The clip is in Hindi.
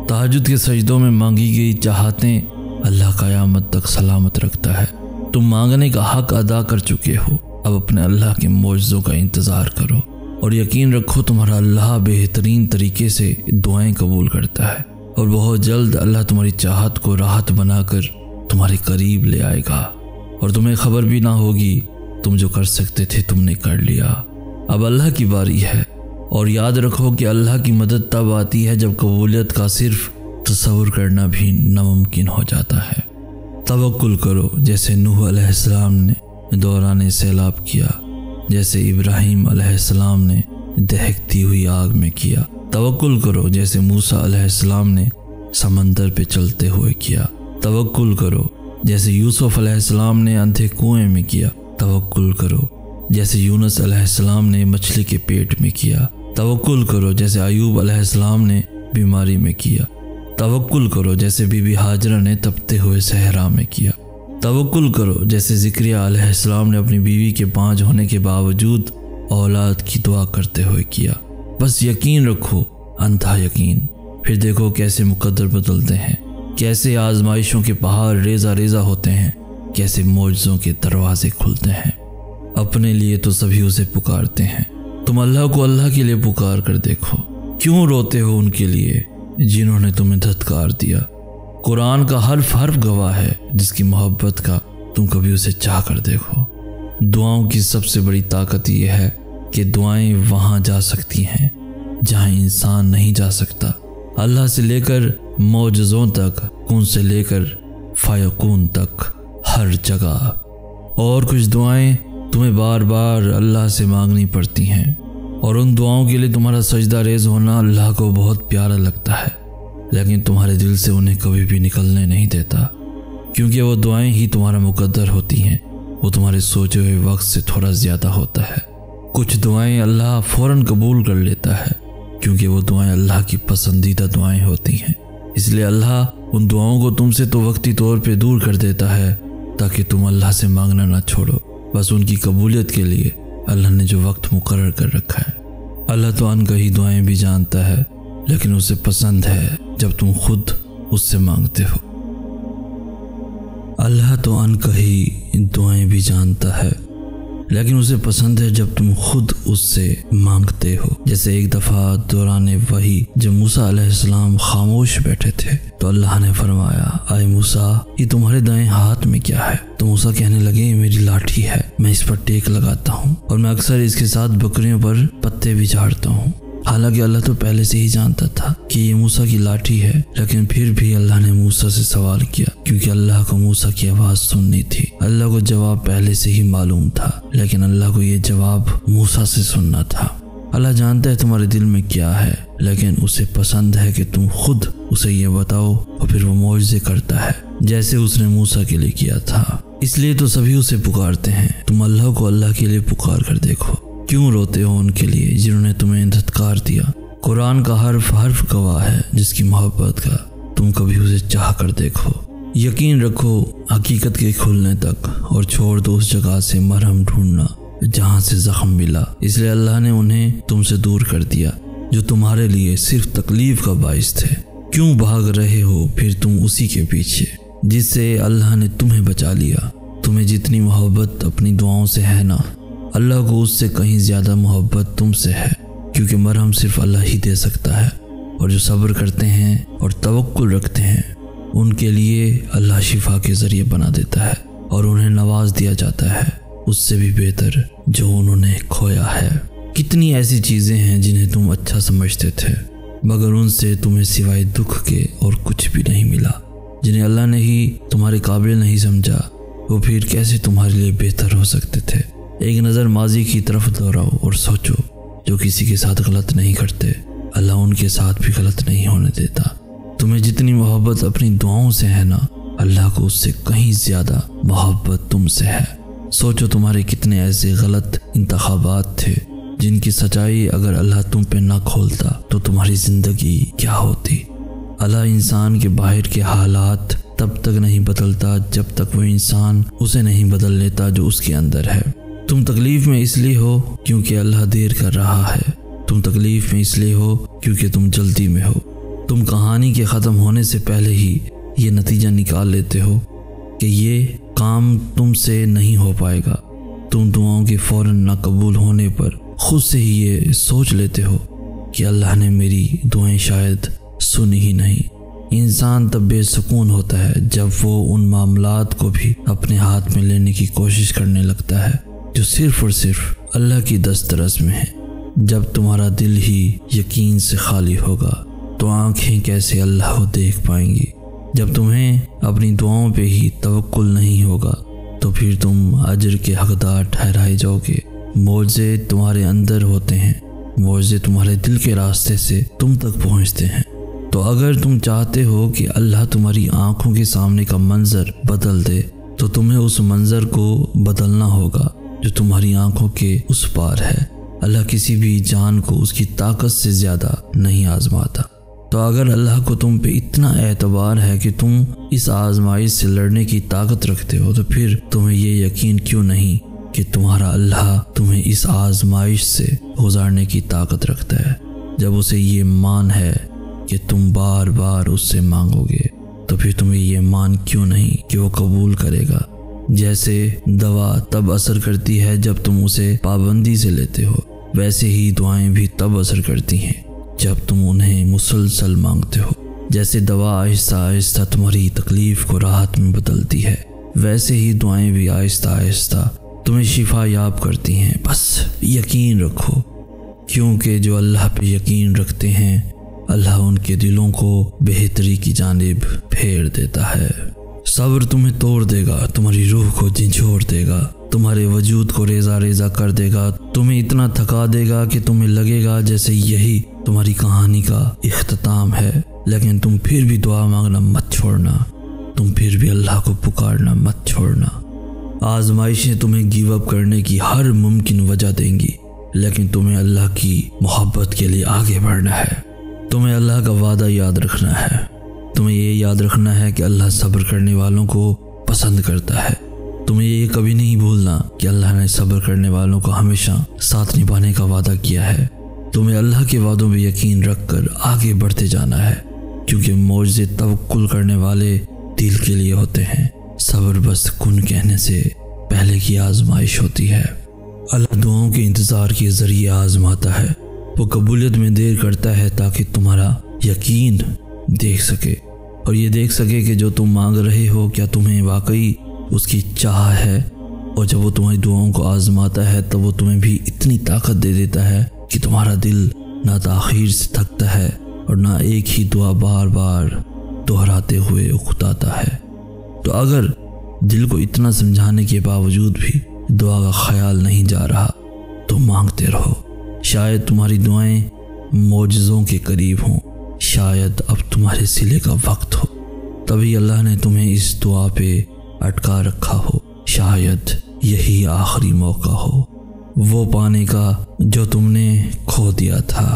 तहज्जुद के सजदों में मांगी गई चाहतें अल्लाह क़यामत तक सलामत रखता है। तुम मांगने का हक अदा कर चुके हो, अब अपने अल्लाह के मौजज़ों का इंतज़ार करो और यकीन रखो तुम्हारा अल्लाह बेहतरीन तरीके से दुआएं कबूल करता है और बहुत जल्द अल्लाह तुम्हारी चाहत को राहत बनाकर तुम्हारे करीब ले आएगा और तुम्हें खबर भी ना होगी। तुम जो कर सकते थे तुमने कर लिया, अब अल्लाह की बारी है। और याद रखो कि अल्लाह की मदद तब आती है जब कबूलियत का सिर्फ तसव्वुर करना भी नामुमकिन हो जाता है। तवक्कुल करो जैसे नूह अलैहिस्सलाम ने दौरान सैलाब किया, जैसे इब्राहीम अलैहिस्सलाम ने दहकती हुई आग में किया। तवक्कुल करो जैसे मूसा अलैहिस्सलाम ने समंदर पे चलते हुए किया। तवक्कुल करो जैसे यूसुफ अलैहिस्सलाम ने अंधे कुएं में किया। तवक्कुल करो जैसे यूनुस अलैहिस्सलाम ने मछली के पेट में किया। तवक्कुल करो जैसे अयूब अलैहिस्सलाम ने बीमारी में किया। तवक्कुल करो जैसे बीबी हाजरा ने तपते हुए सहरा में किया। तवक्कुल करो जैसे ज़िक्रिया अलैहिस्सलाम ने अपनी बीवी के बांझ होने के बावजूद औलाद की दुआ करते हुए किया। बस यकीन रखो, अंधा यकीन। फिर देखो कैसे मुकद्दर बदलते हैं, कैसे आजमाइशों के पहाड़ रेजा रेजा होते हैं, कैसे मौजज़ों के दरवाजे खुलते हैं। अपने लिए तो सभी उसे पुकारते हैं, तुम अल्लाह को अल्लाह के लिए पुकार कर देखो। क्यों रोते हो उनके लिए जिन्होंने तुम्हें धत्कार दिया। कुरान का हर्फ हर्फ गवाह है जिसकी मोहब्बत का तुम कभी उसे चाह कर देखो। दुआओं की सबसे बड़ी ताकत यह है कि दुआएं वहां जा सकती हैं जहां इंसान नहीं जा सकता। अल्लाह से लेकर मौजज़ों तक, कून से लेकर फायकून तक, हर जगह। और कुछ दुआएं तुम्हें बार बार अल्लाह से मांगनी पड़ती हैं और उन दुआओं के लिए तुम्हारा सजदा रेज़ होना अल्लाह को बहुत प्यारा लगता है, लेकिन तुम्हारे दिल से उन्हें कभी भी निकलने नहीं देता, क्योंकि वो दुआएं ही तुम्हारा मुकद्दर होती हैं। वो तुम्हारे सोचे हुए वक्त से थोड़ा ज़्यादा होता है। कुछ दुआएं अल्लाह फ़ौरन कबूल कर लेता है क्योंकि वो दुआएं अल्लाह की पसंदीदा दुआएं होती हैं। इसलिए अल्लाह उन दुआओं को तुमसे तो वक्ती तौर पे दूर कर देता है ताकि तुम अल्लाह से मांगना ना छोड़ो। बस उनकी कबूलियत के लिए अल्लाह ने जो वक्त मुकर्रर कर रखा है। अल्लाह तो अनकही दुआएं भी जानता है, लेकिन उसे पसंद है जब तुम खुद उससे मांगते हो। अल्लाह तो अनकही दुआएं भी जानता है, लेकिन उसे पसंद है जब तुम खुद उससे मांगते हो। जैसे एक दफ़ा दौरान वही जब मूसा अलैहिस्सलाम खामोश बैठे थे तो अल्लाह ने फरमाया, आए मूसा, ये तुम्हारे दाएं हाथ में क्या है? तो मूसा कहने लगे, मेरी लाठी है, मैं इस पर टेक लगाता हूँ और मैं अक्सर इसके साथ बकरियों पर पत्ते भी झाड़ता हूँ। हालांकि अल्लाह तो पहले से ही जानता था कि ये मूसा की लाठी है, लेकिन फिर भी अल्लाह ने मूसा से सवाल किया क्योंकि अल्लाह को मूसा की आवाज़ सुननी थी। अल्लाह को जवाब पहले से ही मालूम था, लेकिन अल्लाह को ये जवाब मूसा से सुनना था। अल्लाह जानता है तुम्हारे दिल में क्या है, लेकिन उसे पसंद है कि तुम खुद उसे ये बताओ और फिर वो मौजज़े करता है जैसे उसने मूसा के लिए किया था। इसलिए तो सभी उसे पुकारते हैं। तुम अल्लाह को अल्लाह के लिए पुकार कर देखो। क्यों रोते हो उनके लिए जिन्होंने तुम्हें धत्कार दिया। कुरान का हर्फ हर्फ गवाह है जिसकी मोहब्बत का तुम कभी उसे चाह कर देखो। यकीन रखो हकीकत के खुलने तक और छोड़ दो उस जगह से मरहम ढूंढना जहां से जख्म मिला। इसलिए अल्लाह ने उन्हें तुमसे दूर कर दिया जो तुम्हारे लिए सिर्फ तकलीफ का बाइस थे। क्यों भाग रहे हो फिर तुम उसी के पीछे जिससे अल्लाह ने तुम्हें बचा लिया। तुम्हें जितनी मोहब्बत अपनी दुआओं से है ना, अल्लाह को उससे कहीं ज़्यादा मोहब्बत तुमसे है, क्योंकि मरहम सिर्फ अल्लाह ही दे सकता है। और जो सब्र करते हैं और तवक्कुल रखते हैं उनके लिए अल्लाह शिफा के ज़रिए बना देता है और उन्हें नवाज दिया जाता है उससे भी बेहतर जो उन्होंने खोया है। कितनी ऐसी चीज़ें हैं जिन्हें तुम अच्छा समझते थे, मगर उनसे तुम्हें सिवाय दुख के और कुछ भी नहीं मिला। जिन्हें अल्लाह ने ही तुम्हारे काबिल नहीं समझा, वो फिर कैसे तुम्हारे लिए बेहतर हो सकते थे। एक नज़र माजी की तरफ दोहराओ और सोचो, जो किसी के साथ गलत नहीं करते अल्लाह उनके साथ भी गलत नहीं होने देता। तुम्हें जितनी मोहब्बत अपनी दुआओं से है ना, अल्लाह को उससे कहीं ज़्यादा मोहब्बत तुमसे है। सोचो तुम्हारे कितने ऐसे गलत इंतखाबात थे जिनकी सच्चाई अगर अल्लाह तुम पे ना खोलता तो तुम्हारी ज़िंदगी क्या होती। अल्लाह इंसान के बाहर के हालात तब तक नहीं बदलता जब तक वो इंसान उसे नहीं बदल लेता जो उसके अंदर है। तुम तकलीफ में इसलिए हो क्योंकि अल्लाह देर कर रहा है। तुम तकलीफ में इसलिए हो क्योंकि तुम जल्दी में हो। तुम कहानी के ख़त्म होने से पहले ही ये नतीजा निकाल लेते हो कि ये काम तुमसे नहीं हो पाएगा। तुम दुआओं के फ़ौरन ना कबूल होने पर खुद से ही ये सोच लेते हो कि अल्लाह ने मेरी दुआएं शायद सुनी ही नहीं। इंसान तब बेसुकून होता है जब वो उन मामलात को भी अपने हाथ में लेने की कोशिश करने लगता है जो सिर्फ़ और सिर्फ अल्लाह की दस्तरस में है। जब तुम्हारा दिल ही यकीन से खाली होगा तो आँखें कैसे अल्लाह को देख पाएंगी। जब तुम्हें अपनी दुआओं पे ही तवक्कुल नहीं होगा तो फिर तुम अजर के हकदार ठहराए जाओगे। मौजे तुम्हारे अंदर होते हैं, मौजे तुम्हारे दिल के रास्ते से तुम तक पहुंचते हैं। तो अगर तुम चाहते हो कि अल्लाह तुम्हारी आंखों के सामने का मंजर बदल दे तो तुम्हें उस मंजर को बदलना होगा जो तुम्हारी आंखों के उस पार है। अल्लाह किसी भी जान को उसकी ताकत से ज़्यादा नहीं आजमाता। तो अगर अल्लाह को तुम पे इतना एतबार है कि तुम इस आजमाइश से लड़ने की ताकत रखते हो तो फिर तुम्हें ये यकीन क्यों नहीं कि तुम्हारा अल्लाह तुम्हें इस आजमाइश से गुजारने की ताकत रखता है। जब उसे ये मान है कि तुम बार बार उससे मांगोगे तो फिर तुम्हें ये मान क्यों नहीं कि वो कबूल करेगा। जैसे दवा तब असर करती है जब तुम उसे पाबंदी से लेते हो, वैसे ही दुआएं भी तब असर करती हैं जब तुम उन्हें मुसलसल मांगते हो। जैसे दवा आहिस्ता आहिस्ता तुम्हारी तकलीफ को राहत में बदलती है, वैसे ही दुआएं भी आहिस्ता आहिस्ता तुम्हें शिफा याब करती हैं। बस यकीन रखो, क्योंकि जो अल्लाह पे यकीन रखते हैं अल्लाह उनके दिलों को बेहतरी की जानिब फेर देता है। सब्र तुम्हें तोड़ देगा, तुम्हारी रूह को झंझोर देगा, तुम्हारे वजूद को रेजा रेजा कर देगा, तुम्हें इतना थका देगा कि तुम्हें लगेगा जैसे यही तुम्हारी कहानी का इख्तिताम है। लेकिन तुम फिर भी दुआ मांगना मत छोड़ना, तुम फिर भी अल्लाह को पुकारना मत छोड़ना। आजमाइशें तुम्हें गिव अप करने की हर मुमकिन वजह देंगी, लेकिन तुम्हें अल्लाह की मोहब्बत के लिए आगे बढ़ना है। तुम्हें अल्लाह का वादा याद रखना है। तुम्हें ये याद रखना है कि अल्लाह सब्र करने वालों को पसंद करता है। तुम्हें ये कभी नहीं भूलना कि अल्लाह ने सब्र करने वालों को हमेशा साथ निभाने का वादा किया है। तुम्हें अल्लाह के वादों में यकीन रखकर आगे बढ़ते जाना है, क्योंकि मौजे तवक्कुल करने वाले दिल के लिए होते हैं। सब्र बस कुन कहने से पहले की आजमाइश होती है। अल्लाह दुआओं के इंतज़ार के ज़रिए आजमाता है। वो कबूलियत में देर करता है ताकि तुम्हारा यकीन देख सके और ये देख सके कि जो तुम मांग रहे हो क्या तुम्हें वाकई उसकी चाह है। और जब वो तुम्हारी दुआओं को आजमाता है तब वो तुम्हें भी इतनी ताकत दे देता है कि तुम्हारा दिल ना ताख़ीर से थकता है और ना एक ही दुआ बार बार दोहराते हुए उकताता है। तो अगर दिल को इतना समझाने के बावजूद भी दुआ का ख्याल नहीं जा रहा तो मांगते रहो। शायद तुम्हारी दुआएं मौजज़ों के करीब हों, शायद अब तुम्हारे सिले का वक्त हो, तभी अल्लाह ने तुम्हें इस दुआ पे अटका रखा हो। शायद यही आखिरी मौका हो वो पाने का जो तुमने खो दिया था।